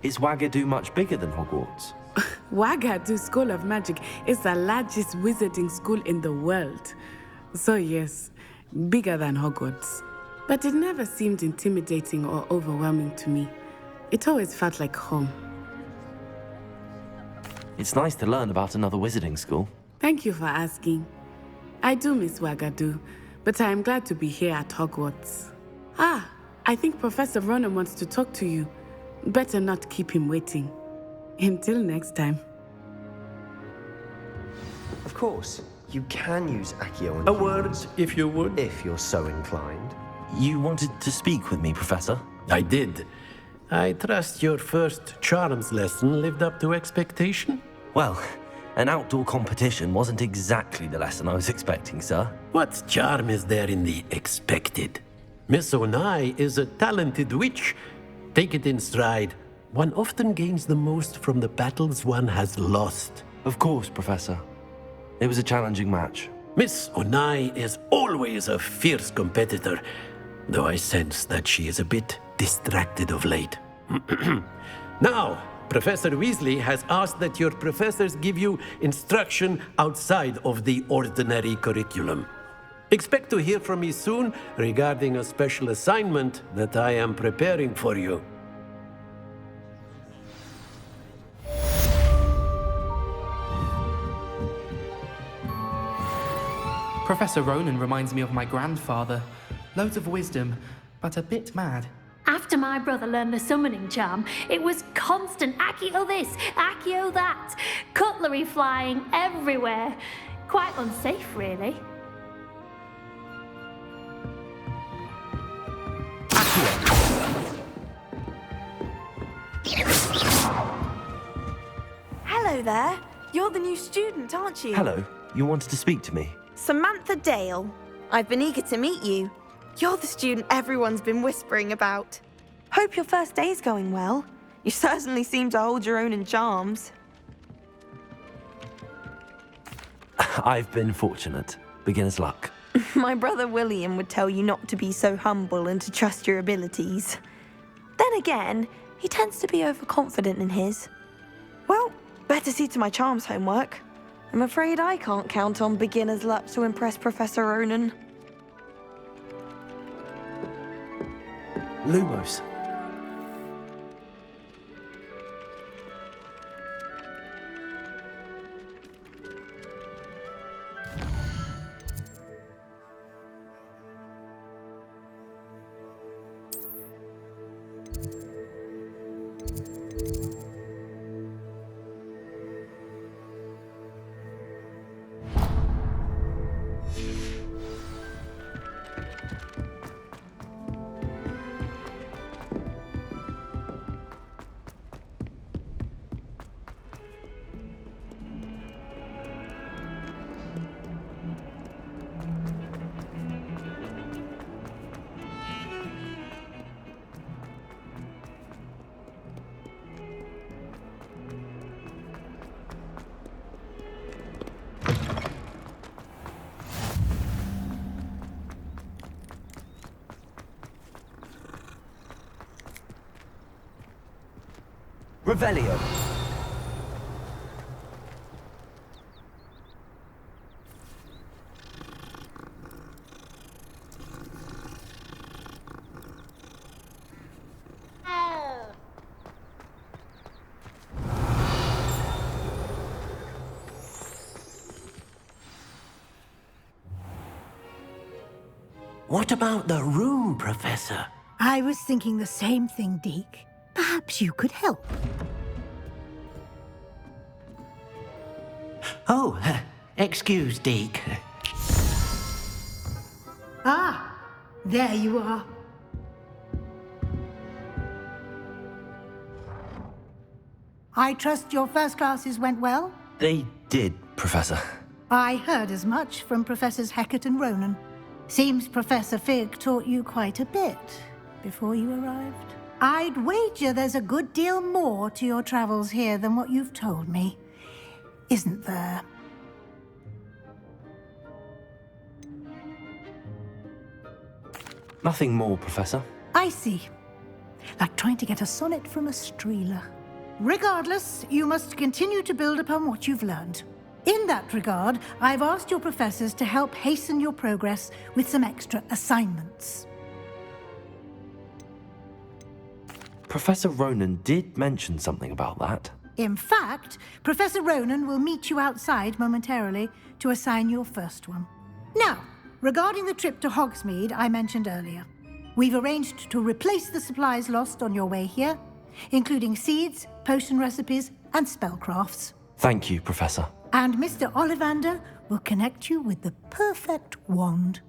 Is Wagadu much bigger than Hogwarts? Wagadu School of Magic is the largest wizarding school in the world. So yes, bigger than Hogwarts. But it never seemed intimidating or overwhelming to me. It always felt like home. It's nice to learn about another wizarding school. Thank you for asking. I do miss Wagadu, but I am glad to be here at Hogwarts. Ah, I think Professor Ronan wants to talk to you. Better not keep him waiting. Until next time. Of course, you can use Accio on A word, if you would. if you're so inclined. You wanted to speak with me, Professor? I did. I trust your first charms lesson lived up to expectation? Well, an outdoor competition wasn't exactly the lesson I was expecting, sir. What charm is there in the expected? Miss Onai is a talented witch. Take it in stride. One often gains the most from the battles one has lost. Of course, Professor. It was a challenging match. Miss Onai is always a fierce competitor, though I sense that she is a bit distracted of late. Now, Professor Weasley has asked that your professors give you instruction outside of the ordinary curriculum. Expect to hear from me soon regarding a special assignment that I am preparing for you. Professor Ronan reminds me of my grandfather. Loads of wisdom, but a bit mad. After my brother learned the summoning charm, it was constant Accio this, Accio that. Cutlery flying everywhere. Quite unsafe, really. Hello there. You're the new student, aren't you? Hello, you wanted to speak to me? Samantha Dale. I've been eager to meet you. You're the student everyone's been whispering about. Hope your first day's going well. You certainly seem to hold your own in charms. I've been fortunate. Beginner's luck. My brother William would tell you not to be so humble and to trust your abilities. Then again, he tends to be overconfident in his. Well, better see to my charms homework. I'm afraid I can't count on beginner's luck to impress Professor Ronan. Lumos. Revelio. What about the room, Professor? I was thinking the same thing, Deke. Perhaps you could help. Oh, excuse, Deke. Ah, there you are. I trust your first classes went well? They did, Professor. I heard as much from Professors Hecat and Ronan. Seems Professor Fig taught you quite a bit before you arrived. I'd wager there's a good deal more to your travels here than what you've told me. Isn't there? Nothing more, Professor. I see. like trying to get a sonnet from a streeler. Regardless, you must continue to build upon what you've learned. In that regard, I've asked your professors to help hasten your progress with some extra assignments. Professor Ronan did mention something about that. In fact, Professor Ronan will meet you outside momentarily to assign your first one. Now, regarding the trip to Hogsmeade I mentioned earlier, we've arranged to replace the supplies lost on your way here, including seeds, potion recipes, and spellcrafts. Thank you, Professor. And Mr. Ollivander will connect you with the perfect wand.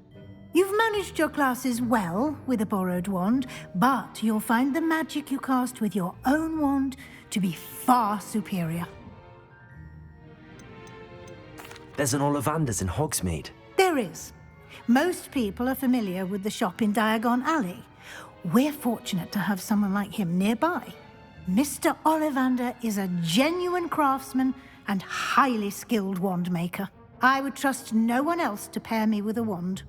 You've managed your classes well with a borrowed wand, but you'll find the magic you cast with your own wand to be far superior. There's an Ollivander's in Hogsmeade. There is. Most people are familiar with the shop in Diagon Alley. We're fortunate to have someone like him nearby. Mr. Ollivander is a genuine craftsman and highly skilled wand maker. I would trust no one else to pair me with a wand.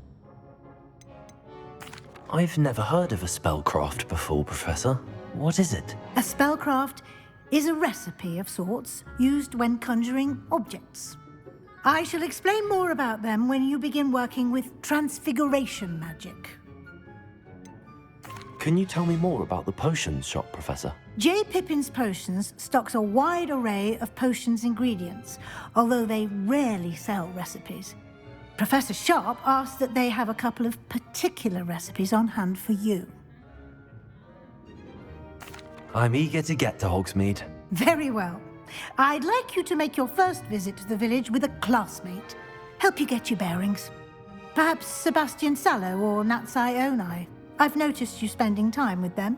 I've never heard of a spellcraft before, Professor. What is it? A spellcraft is a recipe of sorts used when conjuring objects. I shall explain more about them when you begin working with transfiguration magic. Can you tell me more about the potions shop, Professor? J. Pippin's Potions stocks a wide array of potions ingredients, although they rarely sell recipes. Professor Sharp asked that they have a couple of particular recipes on hand for you. I'm eager to get to Hogsmeade. Very well. I'd like you to make your first visit to the village with a classmate. Help you get your bearings. Perhaps Sebastian Sallow or Natsai Onai. I've noticed you spending time with them.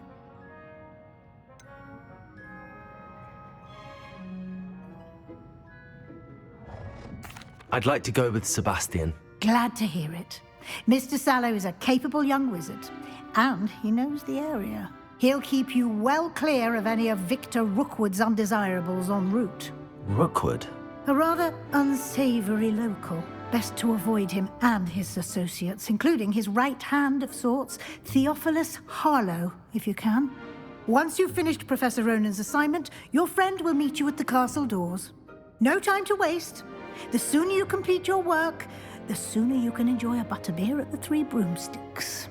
I'd like to go with Sebastian. Glad to hear it. Mr. Sallow is a capable young wizard, and he knows the area. He'll keep you well clear of any of Victor Rookwood's undesirables en route. Rookwood? A rather unsavory local. Best to avoid him and his associates, including his right hand of sorts, Theophilus Harlow, if you can. Once you've finished Professor Ronan's assignment, your friend will meet you at the castle doors. No time to waste. The sooner you complete your work, the sooner you can enjoy a butterbeer at the Three Broomsticks.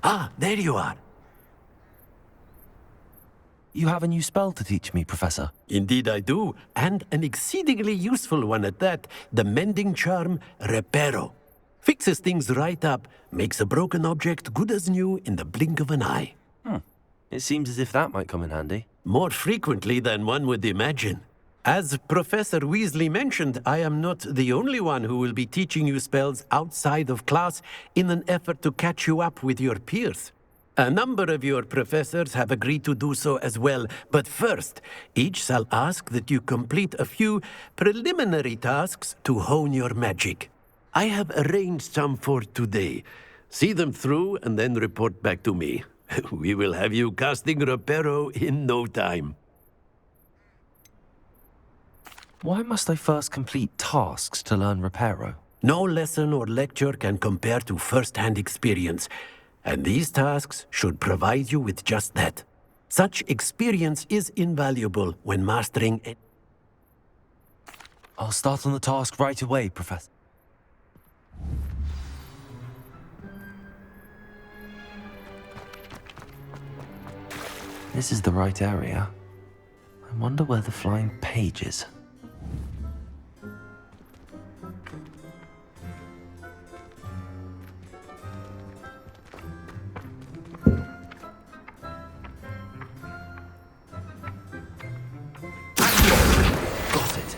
Ah, there you are. You have a new spell to teach me, Professor. Indeed I do, and an exceedingly useful one at that. The mending charm, Reparo. Fixes things right up, makes a broken object good as new in the blink of an eye. It seems as if that might come in handy. More frequently than one would imagine. As Professor Weasley mentioned, I am not the only one who will be teaching you spells outside of class in an effort to catch you up with your peers. A number of your professors have agreed to do so as well, but first, each shall ask that you complete a few preliminary tasks to hone your magic. I have arranged some for today. See them through and then report back to me. We will have you casting Reparo in no time. Why must I first complete tasks to learn Reparo? No lesson or lecture can compare to first-hand experience, and these tasks should provide you with just that. Such experience is invaluable when mastering it. I'll start on the task right away, Professor. This is the right area. I wonder where the flying page is. Got it.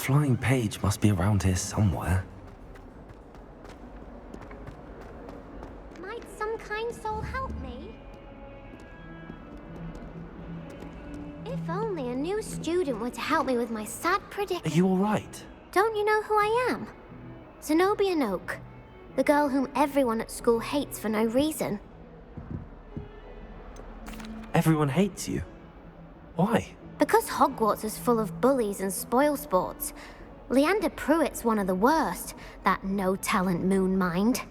flying page must be around here somewhere. Might some kind soul help me? If only a new student were to help me with my sad Are predicament. you alright? Don't you know who I am? Zenobia Noak, the girl whom everyone at school hates for no reason. Everyone hates you. Why? Because Hogwarts is full of bullies and spoilsports. Leander Pruitt's one of the worst, that no-talent moon mind.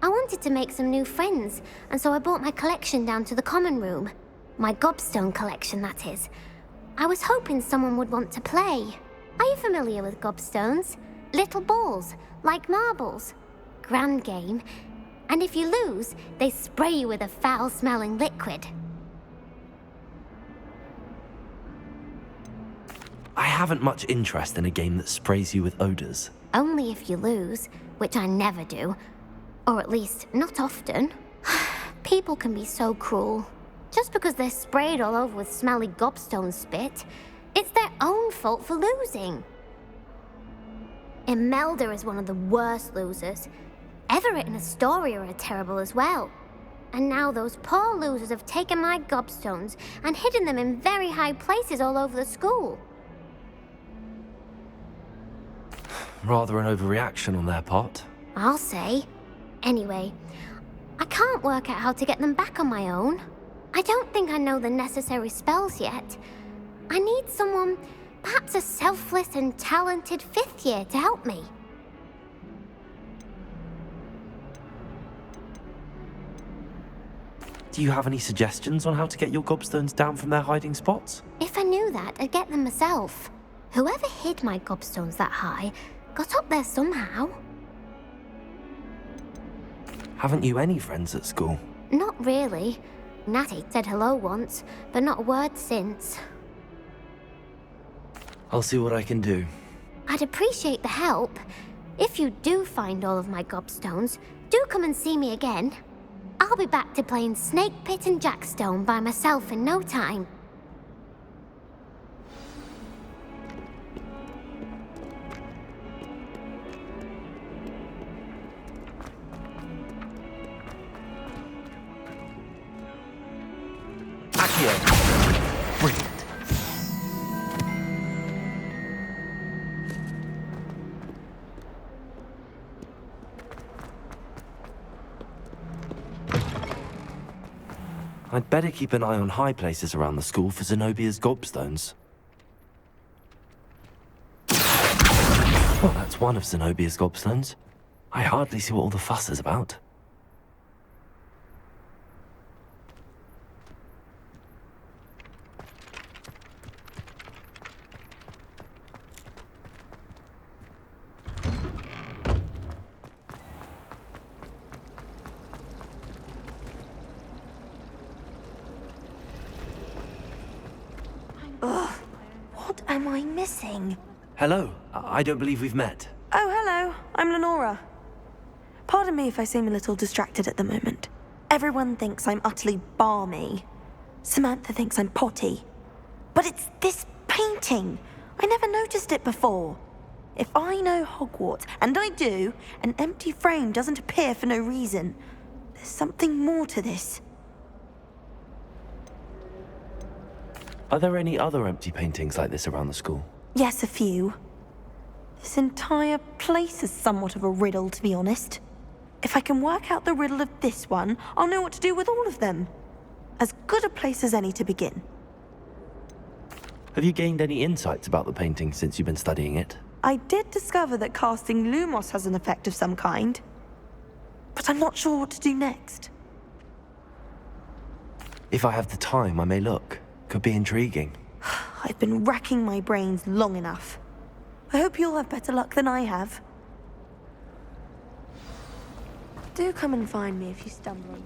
I wanted to make some new friends, and so I brought my collection down to the common room. My gobstone collection, that is. I was hoping someone would want to play. Are you familiar with gobstones? Little balls, like marbles. Grand game. And if you lose, they spray you with a foul-smelling liquid. I haven't much interest in a game that sprays you with odors. Only if you lose, which I never do. Or at least, not often. People can be so cruel. Just because they're sprayed all over with smelly gobstone spit, it's their own fault for losing. Imelda is one of the worst losers. Everett and Astoria are terrible as well. And now those poor losers have taken my gobstones and hidden them in very high places all over the school. Rather an overreaction on their part. I'll say. Anyway, I can't work out how to get them back on my own. I don't think I know the necessary spells yet. I need someone, perhaps a selfless and talented fifth year to help me. Do you have any suggestions on how to get your gobstones down from their hiding spots? If I knew that, I'd get them myself. Whoever hid my gobstones that high got up there somehow. Haven't you any friends at school? Not really. Natty said hello once, but not a word since. I'll see what I can do. I'd appreciate the help. If you do find all of my gobstones, do come and see me again. I'll be back to playing Snake Pit and Jackstone by myself in no time. Accio. Brilliant. I'd better keep an eye on high places around the school for Zenobia's gobstones. Well, that's one of Zenobia's gobstones. I hardly see what all the fuss is about. What am I missing? Hello, I don't believe we've met. Oh, hello. I'm Lenora. Pardon me if I seem a little distracted at the moment. Everyone thinks I'm utterly balmy. Samantha thinks I'm potty. But it's this painting. I never noticed it before. If I know Hogwarts, and I do, an empty frame doesn't appear for no reason. There's something more to this. Are there any other empty paintings like this around the school? Yes, a few. This entire place is somewhat of a riddle, to be honest. If I can work out the riddle of this one, I'll know what to do with all of them. As good a place as any to begin. Have you gained any insights about the painting since you've been studying it? I did discover that casting Lumos has an effect of some kind. But I'm not sure what to do next. If I have the time, I may look. Could be intriguing. I've been racking my brains long enough. I hope you'll have better luck than I have. Do come and find me if you stumble on it.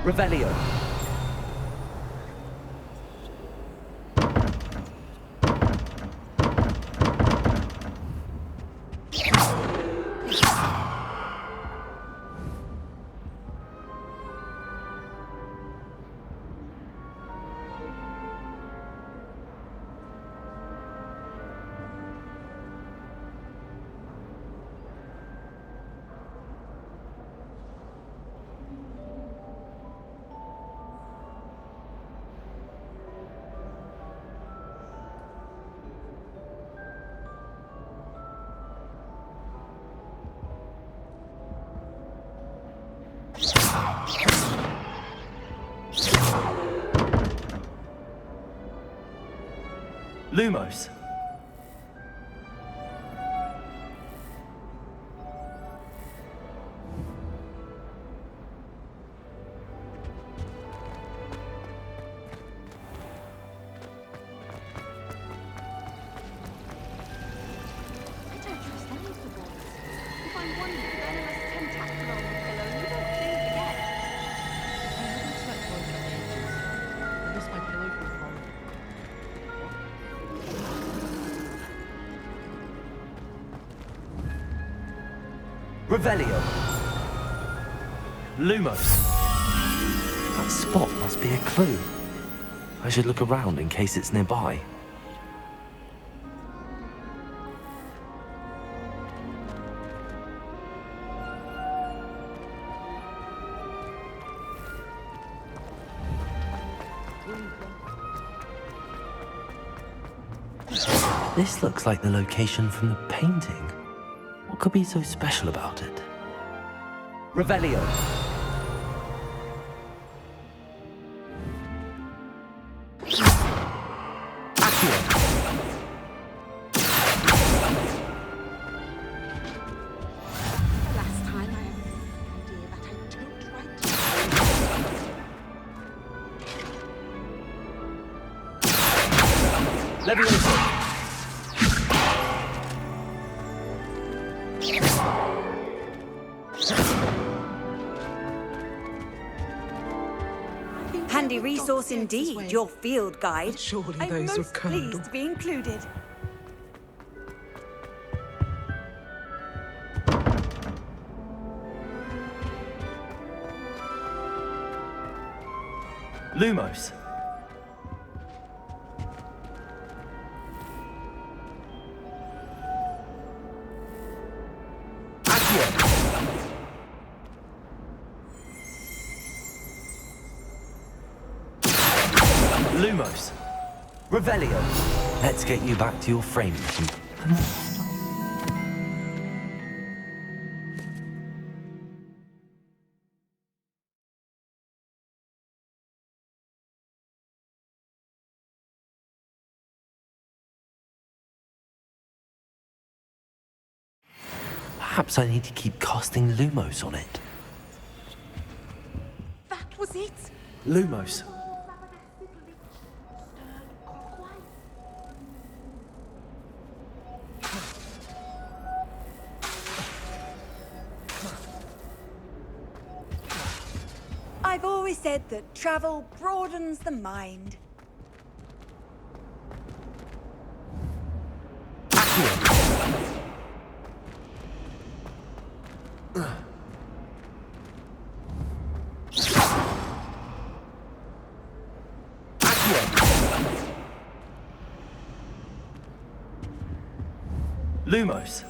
Revelio. Lumos. I don't trust any of the boys. If I'm one with a venomous tentacle on the pillow, you don't think again. I haven't slept well in ages. I miss my pillow from home. Revelio. Lumos. That spot must be a clue. I should look around in case it's nearby. This looks like the location from the painting. What could be so special about it? Revelio. The last time I had an idea that I don't right. Leviosa. Handy resource indeed, your field guide. Surely I'm those were most Colonel. pleased to be included. Lumos. Lumos. Revelio. Let's get you back to your frame. Perhaps I need to keep casting Lumos on it. That was it. Lumos. I've always said that travel broadens the mind. Lumos.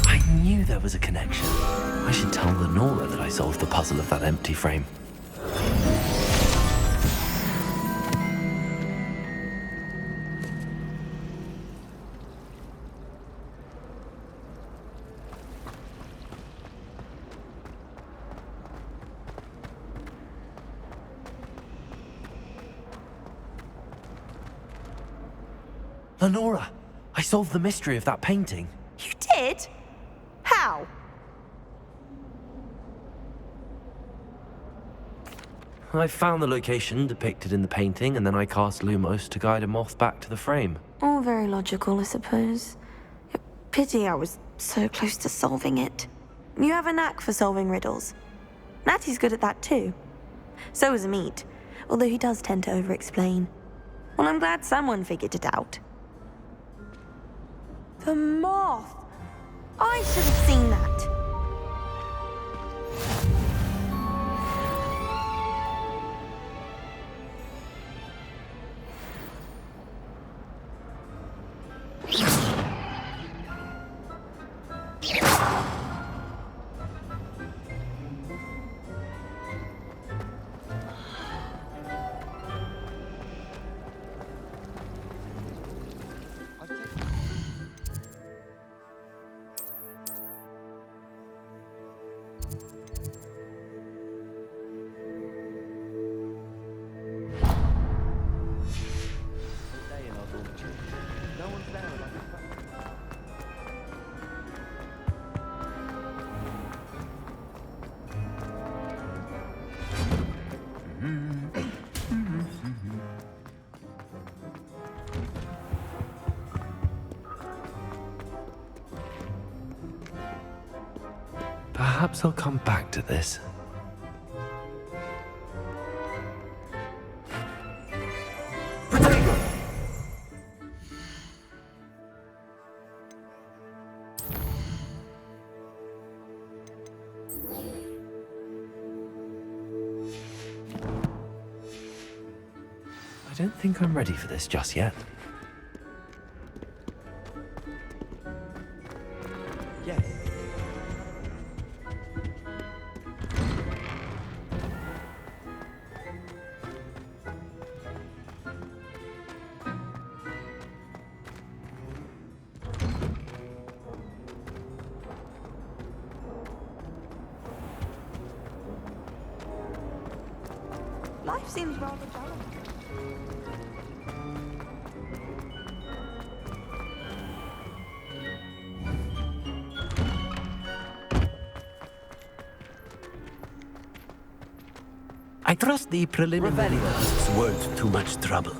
I knew there was a connection. I should tell Lenora that I solved the puzzle of that empty frame. Lenora, I solved the mystery of that painting. You did? How? I found the location depicted in the painting, and then I cast Lumos to guide a moth back to the frame. All very logical, I suppose. Pity I was so close to solving it. You have a knack for solving riddles. Natty's good at that too. So is Amit, although he does tend to over-explain. Well, I'm glad someone figured it out. The moth! I should have seen that. Perhaps I'll come back to this. I don't think I'm ready for this just yet. Yes. Life seems rather dull. I trust the preliminary tests weren't too much trouble.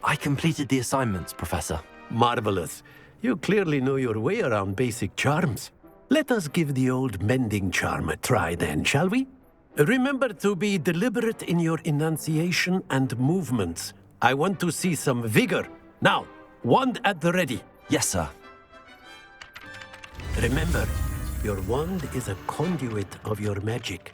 I completed the assignments, Professor. Marvelous. You clearly know your way around basic charms. Let us give the old mending charm a try then, shall we? Remember to be deliberate in your enunciation and movements. I want to see some vigor. Now, wand at the ready. Yes, sir. Remember, your wand is a conduit of your magic.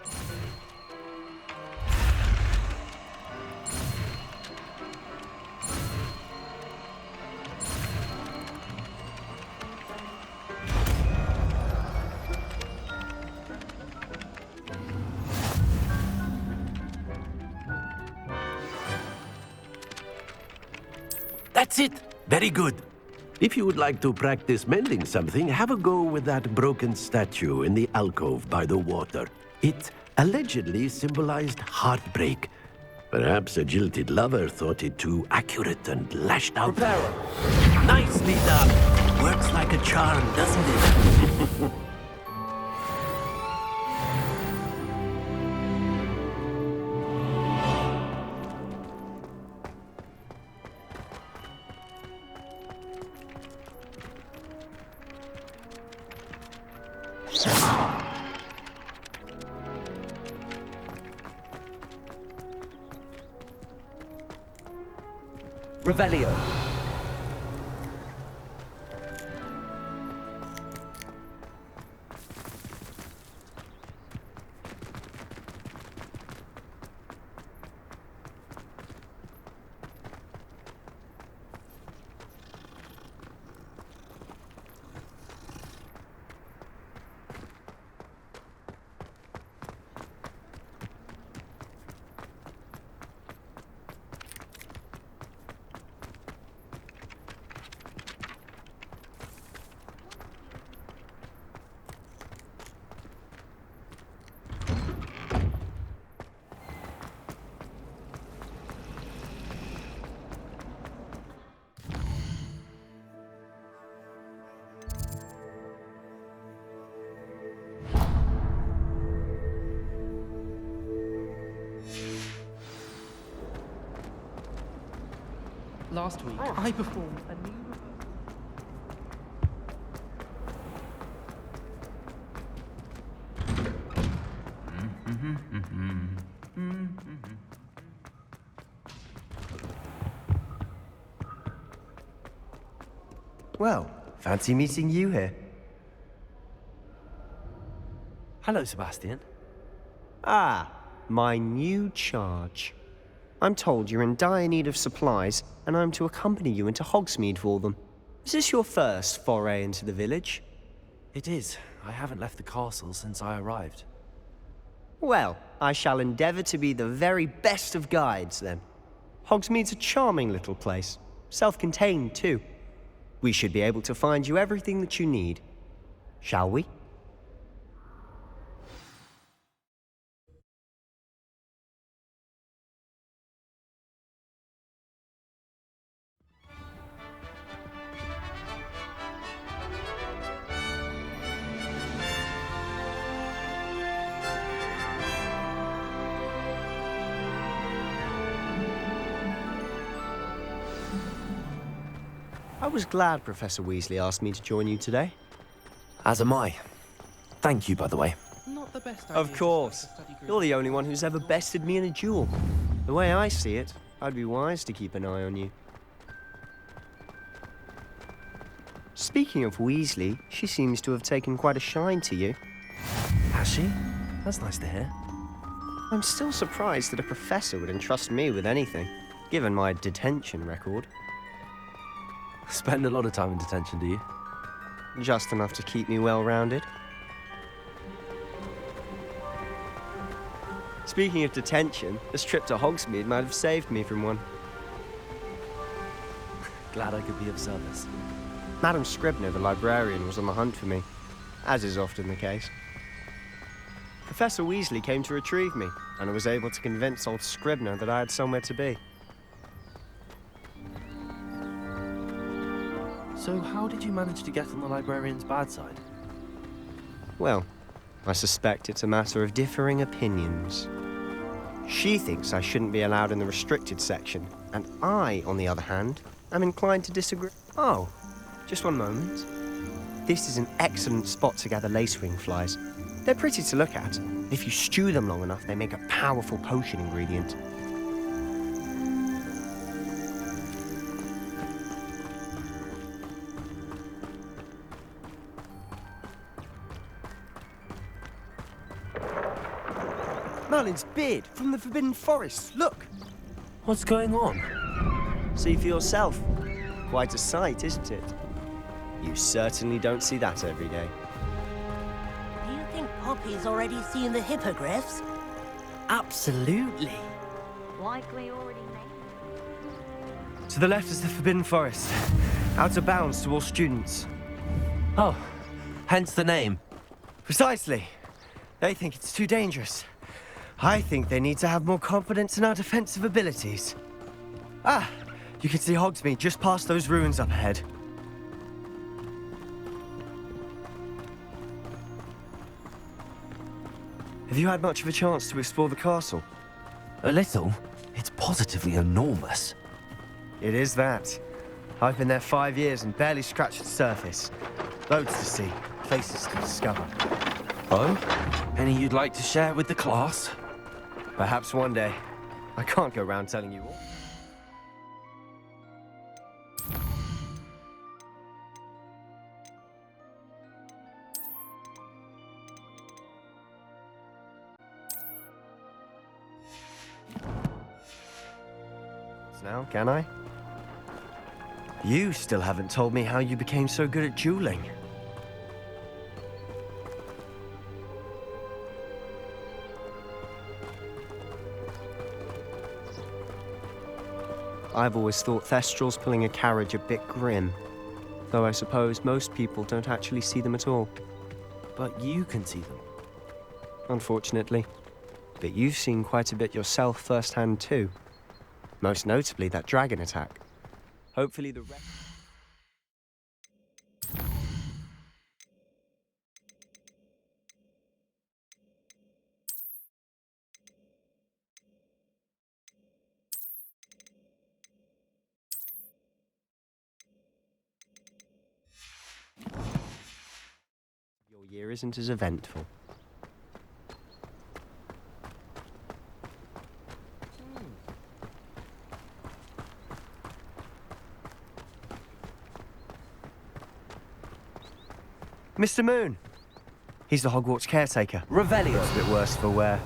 That's it! Very good. If you would like to practice mending something, have a go with that broken statue in the alcove by the water. It allegedly symbolized heartbreak. Perhaps a jilted lover thought it too accurate and lashed out. Reparo. Nicely done. Works like a charm, doesn't it? Revelio. Last week, I performed a new... Well, fancy meeting you here. Hello, Sebastian. Ah, my new charge. I'm told you're in dire need of supplies, and I'm to accompany you into Hogsmeade for them. Is this your first foray into the village? It is. I haven't left the castle since I arrived. Well, I shall endeavour to be the very best of guides, then. Hogsmeade's a charming little place. Self-contained, too. We should be able to find you everything that you need. Shall we? I was glad Professor Weasley asked me to join you today. As am I. Thank you, by the way. Not the best idea Of to course. start a study group. You're the only one who's ever bested me in a duel. The way I see it, I'd be wise to keep an eye on you. Speaking of Weasley, she seems to have taken quite a shine to you. Has she? That's nice to hear. I'm still surprised that a professor would entrust me with anything, given my detention record. Spend a lot of time in detention, do you? Just enough to keep me well-rounded. Speaking of detention, this trip to Hogsmeade might have saved me from one. Glad I could be of service. Madam Scribner, the librarian, was on the hunt for me, as is often the case. Professor Weasley came to retrieve me, and I was able to convince old Scribner that I had somewhere to be. So how did you manage to get on the librarian's bad side? Well, I suspect it's a matter of differing opinions. She thinks I shouldn't be allowed in the restricted section, and I, on the other hand, am inclined to disagree. Oh, just one moment. This is an excellent spot to gather lacewing flies. They're pretty to look at. If you stew them long enough, they make a powerful potion ingredient. Merlin's beard from the Forbidden Forest. Look! What's going on? See for yourself. Quite a sight, isn't it? You certainly don't see that every day. Do you think Poppy's already seen the hippogriffs? Absolutely. Likely already made. To the left is the Forbidden Forest. Out of bounds to all students. Oh, hence the name. Precisely. They think it's too dangerous. I think they need to have more confidence in our defensive abilities. Ah, you can see Hogsmeade just past those ruins up ahead. Have you had much of a chance to explore the castle? A little. It's positively enormous. It is that. I've been there 5 years and barely scratched the surface. Loads to see, places to discover. Oh? Any you'd like to share with the class? Perhaps one day. I can't go around telling you all. Now, can I? You still haven't told me how you became so good at dueling. I've always thought Thestrals pulling a carriage a bit grim, though I suppose most people don't actually see them at all. But you can see them. Unfortunately. But you've seen quite a bit yourself firsthand too. Most notably that dragon attack. Hopefully the rest... Your year isn't as eventful. Mr. Moon. He's the Hogwarts caretaker. Revelio. It's a bit worse for wear.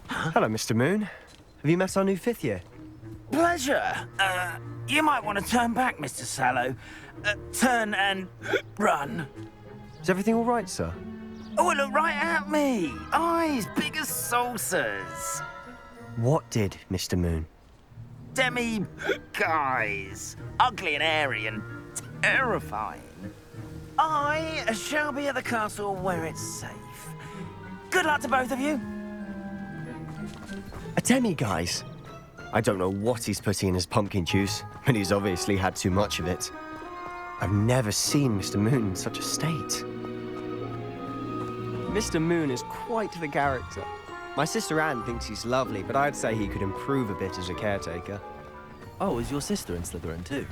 Hello, Mr. Moon. Have you met our new 5th year? Pleasure. You might want to turn back, Mr. Sallow. Turn and run. Is everything all right, sir? Oh, look right at me. Eyes big as saucers. What did, Mr. Moon? Guys. Ugly and airy and terrifying. I shall be at the castle where it's safe. Good luck to both of you. A demi-guise? I don't know what he's putting in his pumpkin juice, but he's obviously had too much of it. I've never seen Mr. Moon in such a state. Mr. Moon is quite the character. My sister Anne thinks he's lovely, but I'd say he could improve a bit as a caretaker. Oh, is your sister in Slytherin too?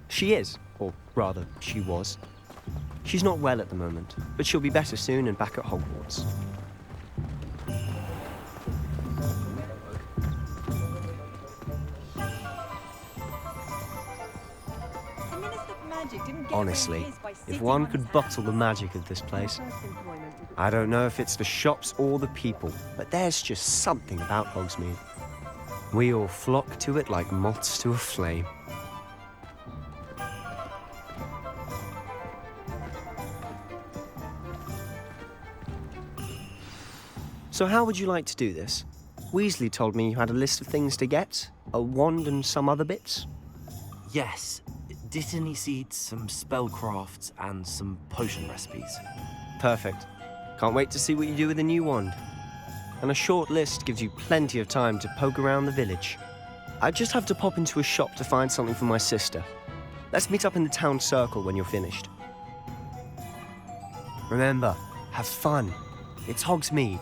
She is, or rather, she was. She's not well at the moment, but she'll be better soon and back at Hogwarts. The Minister for Magic didn't get Honestly, where he is by if sitting one on could his bottle the magic of this place. I don't know if it's the shops or the people, but there's just something about Hogsmeade. We all flock to it like moths to a flame. So how would you like to do this? Weasley told me you had a list of things to get, a wand and some other bits. Yes. Dittany seeds, some spellcrafts, and some potion recipes. Perfect. Can't wait to see what you do with the new wand. And a short list gives you plenty of time to poke around the village. I just have to pop into a shop to find something for my sister. Let's meet up in the town circle when you're finished. Remember, have fun. It's Hogsmeade.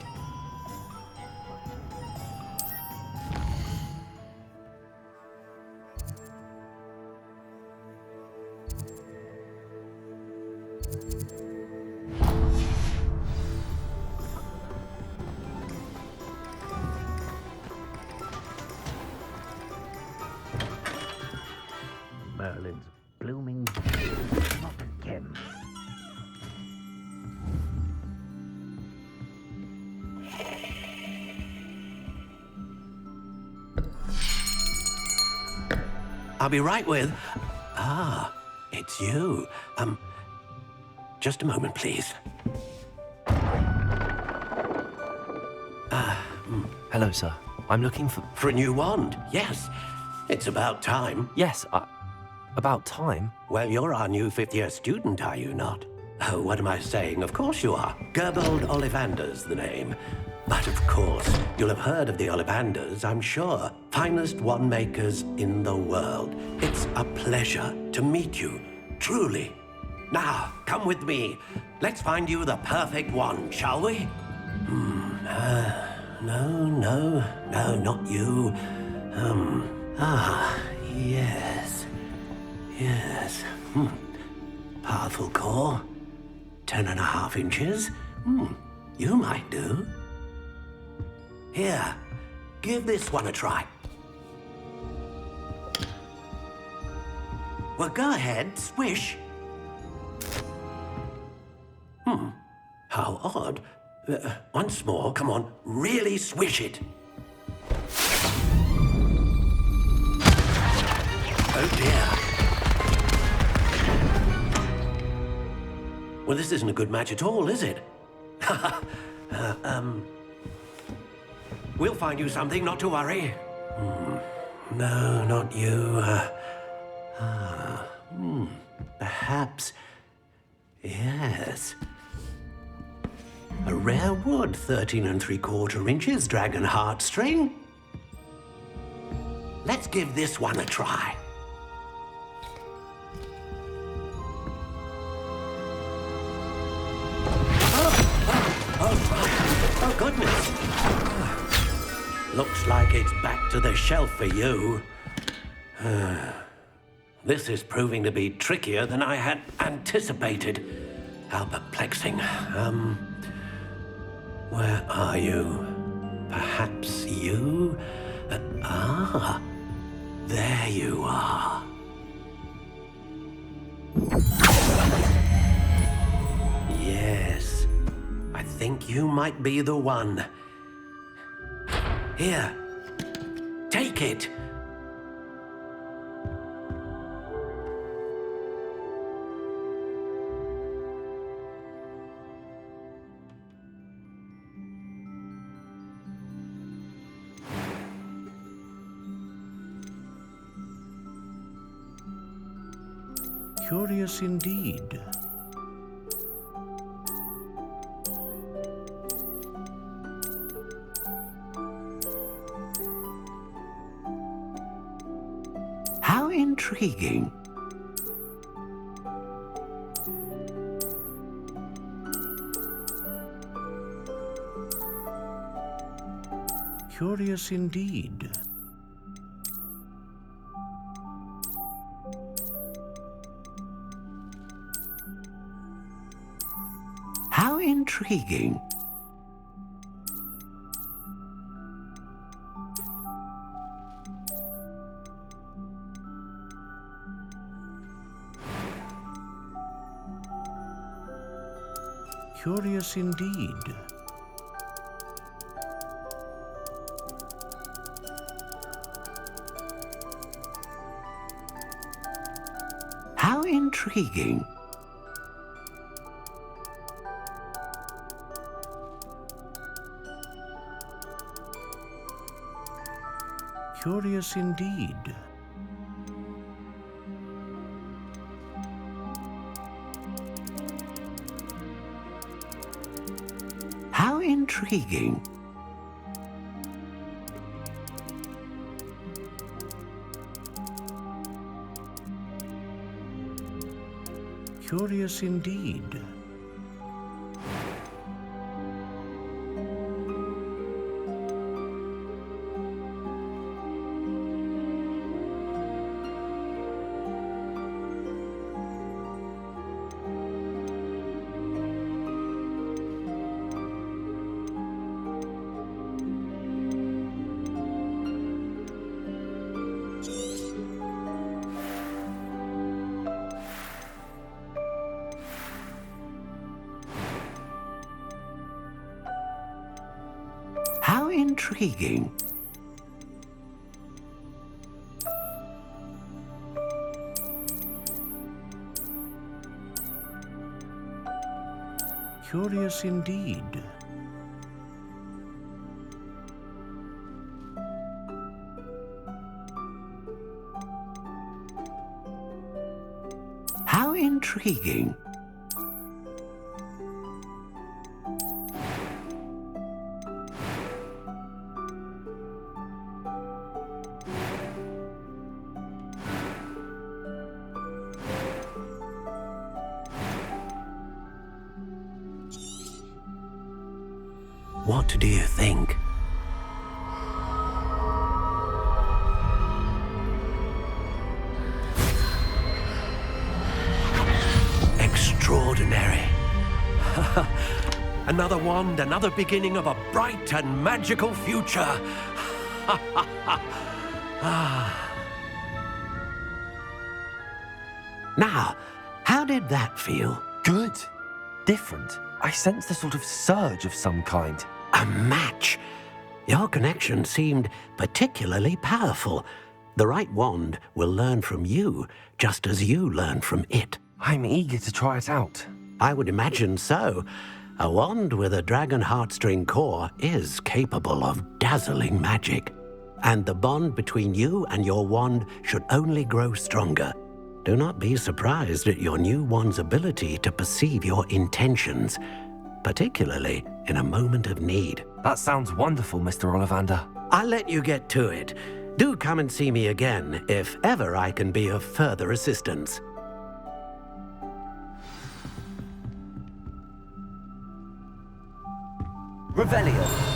Merlin's blooming not again. I'll be right with... Ah, it's you. Just a moment, please. Hello, sir. I'm looking for... For a new wand, yes. It's about time. Yes, about time? Well, you're our new fifth-year student, are you not? Oh, what am I saying? Of course you are. Gerbold Ollivander's the name. But of course, you'll have heard of the Ollivanders, I'm sure. Finest wand makers in the world. It's a pleasure to meet you, truly. Now, come with me. Let's find you the perfect wand, shall we? No, not you. Yes. Powerful core. 10.5 inches. You might do. Here, give this one a try. Well, go ahead, swish. How odd. Once more, come on, really swish it. Oh dear. Well, this isn't a good match at all, is it? We'll find you something, not to worry. No, not you. Perhaps. Yes. A rare wood, 13 3/4 inches, dragon heartstring. Let's give this one a try. Oh, goodness. Looks like it's back to the shelf for you. This is proving to be trickier than I had anticipated. How perplexing. Where are you? Perhaps you? There you are. Yes, I think you might be the one. Here, take it. Curious indeed. How intriguing. Curious indeed. intriguing. Curious indeed. How intriguing. Curious indeed. How intriguing. Curious indeed. How intriguing. Curious indeed. How intriguing. What do you think? Extraordinary. Another wand, another beginning of a bright and magical future. Now, how did that feel? Good. Different. I sensed a sort of surge of some kind. A match. Your connection seemed particularly powerful. The right wand will learn from you, just as you learn from it. I'm eager to try it out. I would imagine so. A wand with a dragon heartstring core is capable of dazzling magic. And the bond between you and your wand should only grow stronger. Do not be surprised at your new wand's ability to perceive your intentions, particularly in a moment of need. That sounds wonderful, Mr. Ollivander. I'll let you get to it. Do come and see me again if ever I can be of further assistance. Revelio.